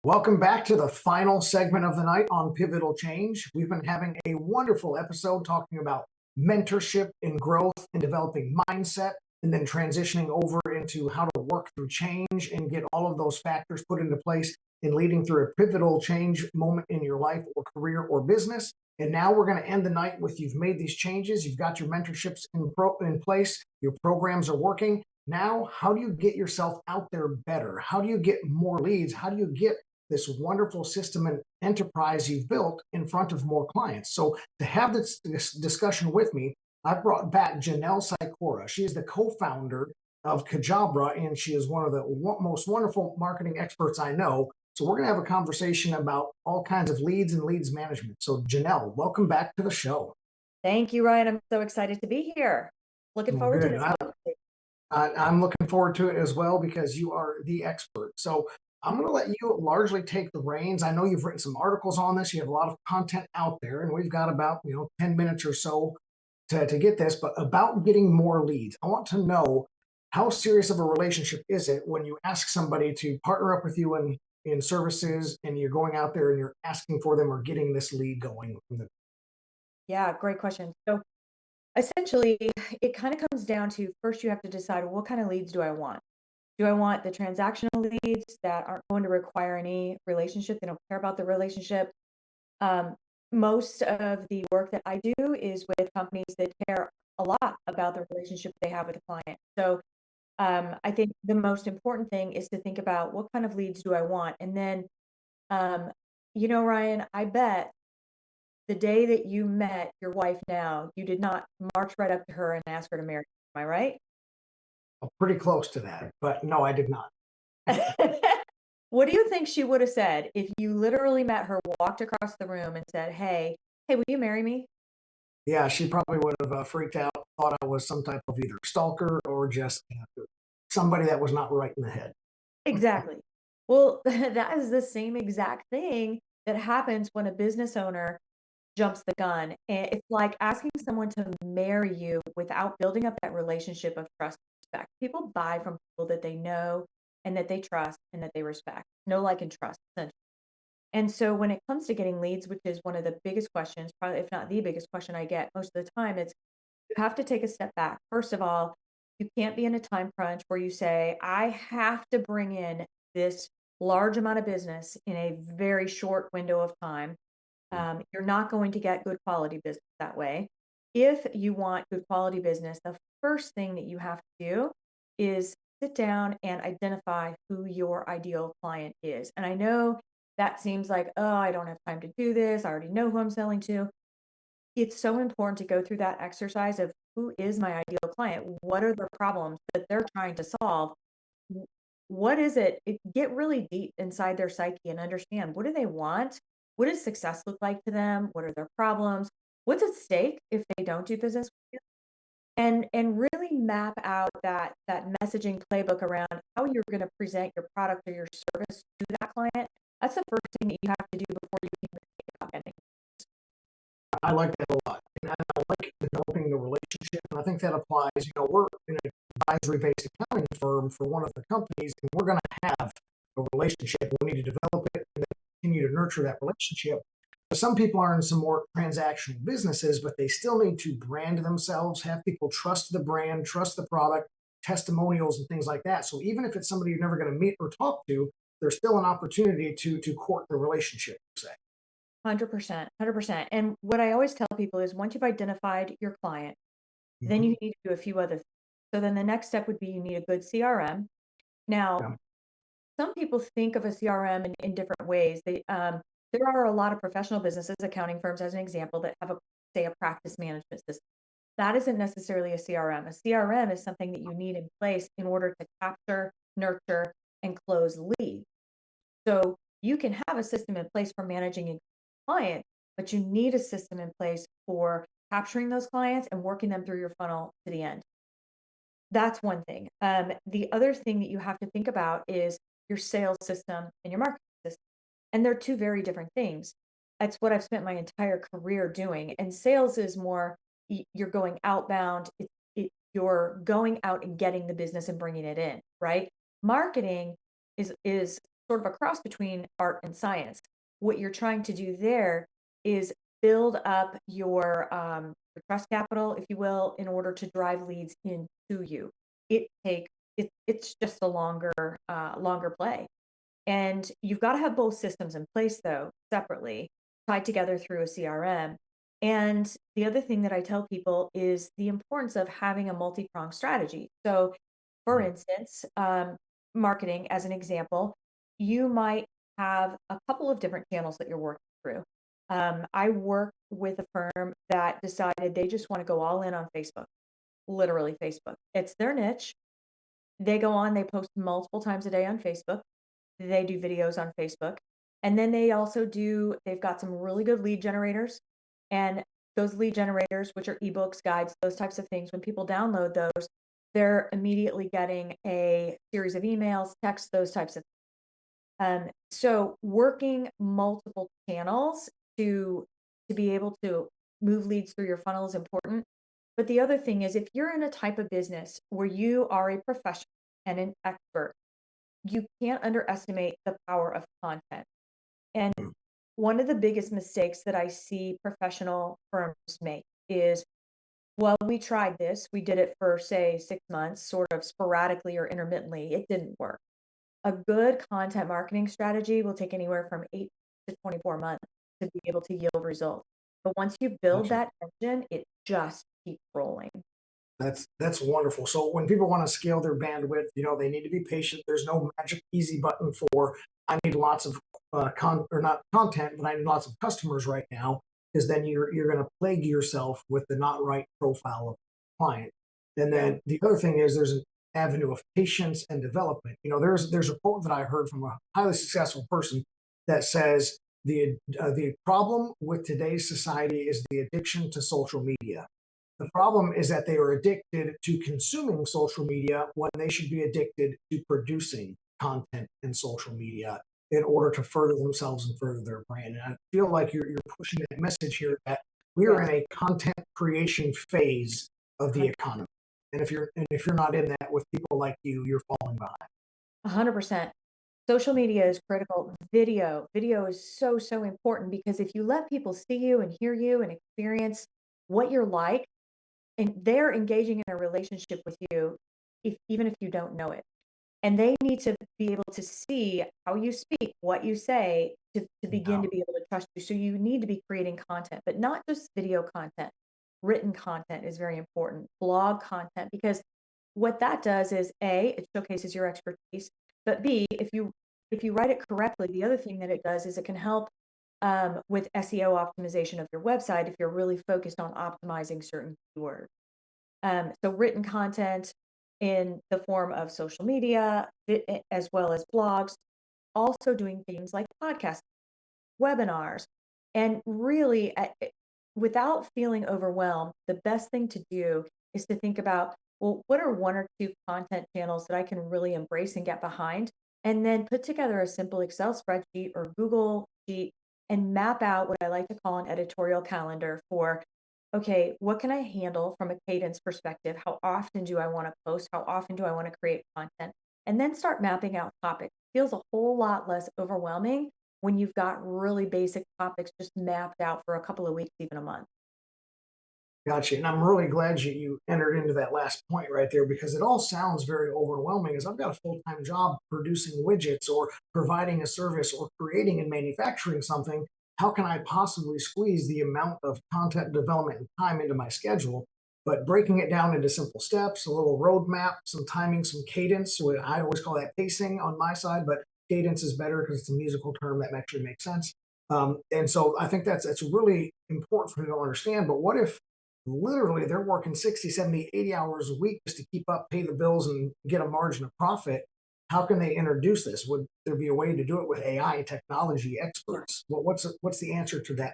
Welcome back to the final segment of the night on Pivotal Change. We've been having a wonderful episode talking about mentorship and growth and developing mindset, and then transitioning over into how to work through change and get all of those factors put into place and leading through a pivotal change moment in your life or career or business. And now we're going to end the night with you've made these changes, you've got your mentorships in place, your programs are working. Now, how do you get yourself out there better? How do you get more leads? How do you get this wonderful system and enterprise you've built in front of more clients? So to have this discussion with me, I brought back Janel Sykora. She is the co-founder of Kajabra, and she is one of the most wonderful marketing experts I know. So we're going to have a conversation about all kinds of leads and leads management. So Janel, welcome back to the show. Thank you, Ryan. I'm so excited to be here. Looking Well, forward to good. this conversation. I'm looking forward to it as well because you are the expert. So I'm going to let you largely take the reins. I know you've written some articles on this. You have a lot of content out there, and we've got about 10 minutes or so to get this. But about getting more leads, I want to know how serious of a relationship is it when you ask somebody to partner up with you in services, and you're going out there and you're asking for them or getting this lead going from the. Yeah, great question. So essentially, it kind of comes down to first you have to decide what kind of leads do I want? Do I want the transactional leads that aren't going to require any relationship? They don't care about the relationship. Um, Most of the work that I do is with companies that care a lot about the relationship they have with the client. So I think the most important thing is to think about what kind of leads do I want? And then, um, Ryan, I bet the day that you met your wife now, you did not march right up to her and ask her to marry you. Am I right? Pretty close to that, but no, I did not. What do you think she would have said if you literally met her, walked across the room and said, "Hey, will you marry me?" Yeah, she probably would have freaked out, thought I was some type of either stalker or just somebody that was not right in the head. Exactly. Well, that is the same exact thing that happens when a business owner jumps the gun. And it's like asking someone to marry you without building up that relationship of trust and respect. People buy from people that they know and that they trust and that they respect. Know, like, and trust, essentially. And so when it comes to getting leads, which is one of the biggest questions, probably if not the biggest question I get most of the time, it's you have to take a step back. First of all, you can't be in a time crunch where you say, I have to bring in this large amount of business in a very short window of time. You're not going to get good quality business that way. If you want good quality business, the first thing that you have to do is sit down and identify who your ideal client is. And I know that seems like, oh, I don't have time to do this. I already know who I'm selling to. It's so important to go through that exercise of who is my ideal client? What are their problems that they're trying to solve? W- What is it? Get really deep inside their psyche and understand what do they want? What does success look like to them? What are their problems? What's at stake if they don't do business with you? And really map out that messaging playbook around how you're going to present your product or your service to that client. That's the first thing that you have to do before you even think about getting. I like that a lot. And I like developing the relationship. And I think that applies, we're in an advisory based accounting firm for one of the companies, and we're going to have a relationship. We need to develop it and continue to nurture that relationship. Some people are in some more transactional businesses, but they still need to brand themselves, have people trust the brand, trust the product, testimonials, and things like that. So even if it's somebody you're never going to meet or talk to, there's still an opportunity to court the relationship, say. 100%, 100%. And what I always tell people is once you've identified your client, then Mm-hmm. you need to do a few other things. So then the next step would be you need a good CRM. Now, Yeah. some people think of a CRM in different ways. There are a lot of professional businesses, accounting firms, as an example, that have say, a practice management system. That isn't necessarily a CRM. A CRM is something that you need in place in order to capture, nurture, and close leads. So you can have a system in place for managing a client, but you need a system in place for capturing those clients and working them through your funnel to the end. That's one thing. The other thing that you have to think about is your sales system and your marketing system. And they're two very different things. That's what I've spent my entire career doing. And sales is more you're going outbound. You're going out and getting the business and bringing it in, right? Marketing is sort of a cross between art and science. What you're trying to do there is build up your trust capital, if you will, in order to drive leads into you. It's just a longer play. And you've got to have both systems in place, though, separately, tied together through a CRM. And the other thing that I tell people is the importance of having a multi-pronged strategy. So, for Mhm. instance, marketing, as an example, you might have a couple of different channels that you're working through. I work with a firm that decided they just want to go all in on Facebook, literally Facebook. It's their niche. They go on, they post multiple times a day on Facebook. They do videos on Facebook. And then they've got some really good lead generators. And those lead generators, which are ebooks, guides, those types of things, when people download those, they're immediately getting a series of emails, texts, those types of so working multiple channels to be able to move leads through your funnel is important. But the other thing is if you're in a type of business where you are a professional and an expert, you can't underestimate the power of content. And one of the biggest mistakes that I see professional firms make is, well, we tried this. We did it for, say, 6 months, sort of sporadically or intermittently. It didn't work. A good content marketing strategy will take anywhere from 8 to 24 months to be able to yield results. But once you build Gotcha. that engine, it just keeps rolling. That's wonderful. So when people want to scale their bandwidth, they need to be patient. There's no magic easy button for I need lots of or not content, but I need lots of customers right now, because then you're going to plague yourself with the not right profile of client. And Yeah. then the other thing is there's an avenue of patience and development. There's a quote that I heard from a highly successful person that says the problem with today's society is the addiction to social media. The problem is that they are addicted to consuming social media when they should be addicted to producing content in social media in order to further themselves and further their brand. And I feel like you're pushing that message here that we are in Yes. a content creation phase of the economy. And if you're not in that with people like you, you're falling behind. 100%. Social media is critical. Video is so, so important because if you let people see you and hear you and experience what you're like, and they're engaging in a relationship with you, even if you don't know it. And they need to be able to see how you speak, what you say to begin Yeah. to be able to trust you. So you need to be creating content, but not just video content. Written content is very important. Blog content, because what that does is A, it showcases your expertise, but B, if you write it correctly, the other thing that it does is it can help with SEO optimization of your website if you're really focused on optimizing certain keywords. So written content in the form of social media, as well as blogs, also doing things like podcasts, webinars, and really, without feeling overwhelmed, the best thing to do is to think about, well, what are one or two content channels that I can really embrace and get behind? And then put together a simple Excel spreadsheet or Google sheet and map out what I like to call an editorial calendar for, okay, what can I handle from a cadence perspective? How often do I want to post? How often do I want to create content? And then start mapping out topics. Feels a whole lot less overwhelming when you've got really basic topics just mapped out for a couple of weeks, even a month. Gotcha. And I'm really glad you entered into that last point right there, because it all sounds very overwhelming. As I've got a full time job producing widgets or providing a service or creating and manufacturing something. How can I possibly squeeze the amount of content development and time into my schedule? But breaking it down into simple steps, a little roadmap, some timing, some cadence. So I always call that pacing on my side, but cadence is better because it's a musical term that actually makes sense. And so I think that's really important for people to understand. But what if literally they're working 60, 70, 80 hours a week just to keep up, pay the bills, and get a margin of profit? How can they introduce this? Would there be a way to do it with AI technology Yeah. experts? What's the answer to that?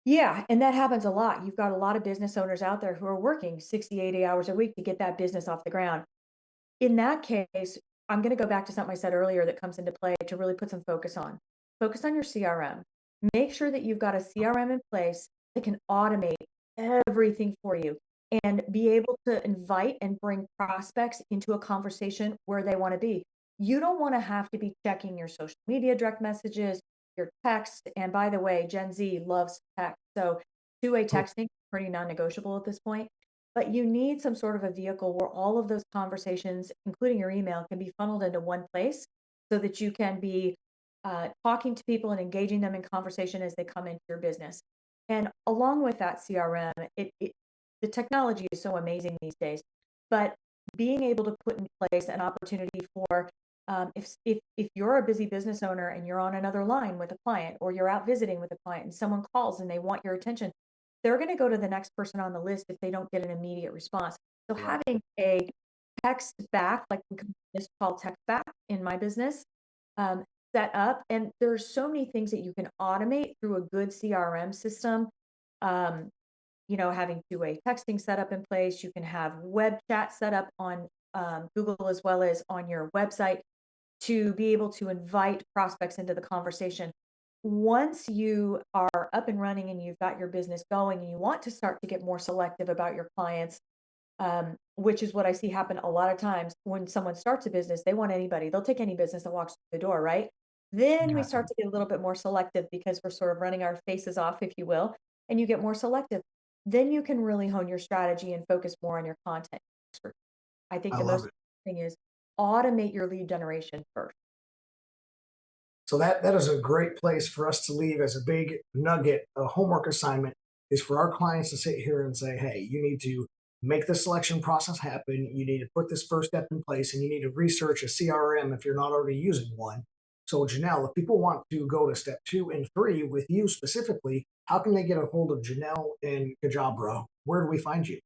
Yeah, and that happens a lot. You've got a lot of business owners out there who are working 60, 80 hours a week to get that business off the ground. In that case, I'm going to go back to something I said earlier that comes into play to really put some focus on. Focus on your CRM. Make sure that you've got a CRM in place that can automate everything for you and be able to invite and bring prospects into a conversation where they want to be. You don't want to have to be checking your social media direct messages, your text. And by the way, Gen Z loves text. So two-way Oh, texting is pretty non-negotiable at this point. But you need some sort of a vehicle where all of those conversations, including your email, can be funneled into one place so that you can be talking to people and engaging them in conversation as they come into your business. And along with that CRM, the technology is so amazing these days. But being able to put in place an opportunity for if you're a busy business owner and you're on another line with a client or you're out visiting with a client and someone calls and they want your attention, they're going to go to the next person on the list if they don't get an immediate response. So right. having a text back, like we call this called text back in my business, um, set up, and there's so many things that you can automate through a good CRM system. Um, having two-way texting set up in place. You can have web chat set up on Google as well as on your website to be able to invite prospects into the conversation. Once you are up and running and you've got your business going and you want to start to get more selective about your clients, which is what I see happen a lot of times when someone starts a business, they want anybody, they'll take any business that walks through the door, right? Then we Gotcha. start to get a little bit more selective because we're sort of running our faces off, if you will, and you get more selective. Then you can really hone your strategy and focus more on your content. I think I the love most it. thing is automate your lead generation first. So that is a great place for us to leave as a big nugget, a homework assignment is for our clients to sit here and say, hey, you need to make the selection process happen. You need to put this first step in place and you need to research a CRM if you're not already using one. So, Janelle, if people want to go to step 2 and 3 with you specifically, how can they get a hold of Janelle and Kajabra? Where do we find you?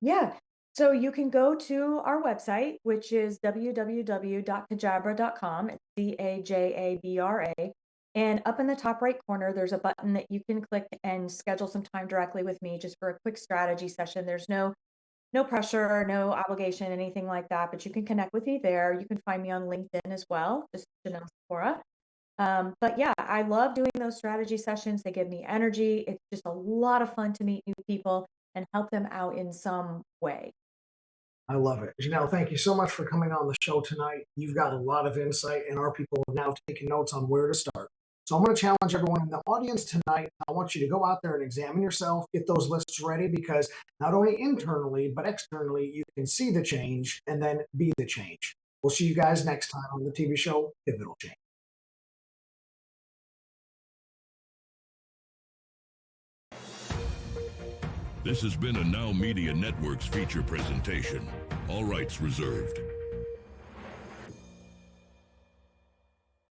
Yeah. So you can go to our website, which is www.kajabra.com. It's Cajabra. And up in the top right corner, there's a button that you can click and schedule some time directly with me just for a quick strategy session. There's no pressure, no obligation, anything like that. But you can connect with me there. You can find me on LinkedIn as well, just Janelle Sykora. But yeah, I love doing those strategy sessions. They give me energy. It's just a lot of fun to meet new people and help them out in some way. I love it. Janelle, thank you so much for coming on the show tonight. You've got a lot of insight, and our people have now taken notes on where to start. So I'm going to challenge everyone in the audience tonight. I want you to go out there and examine yourself, get those lists ready, because not only internally, but externally, you can see the change and then be the change. We'll see you guys next time on the TV show Pivotal Change. This has been a Now Media Networks feature presentation. All rights reserved.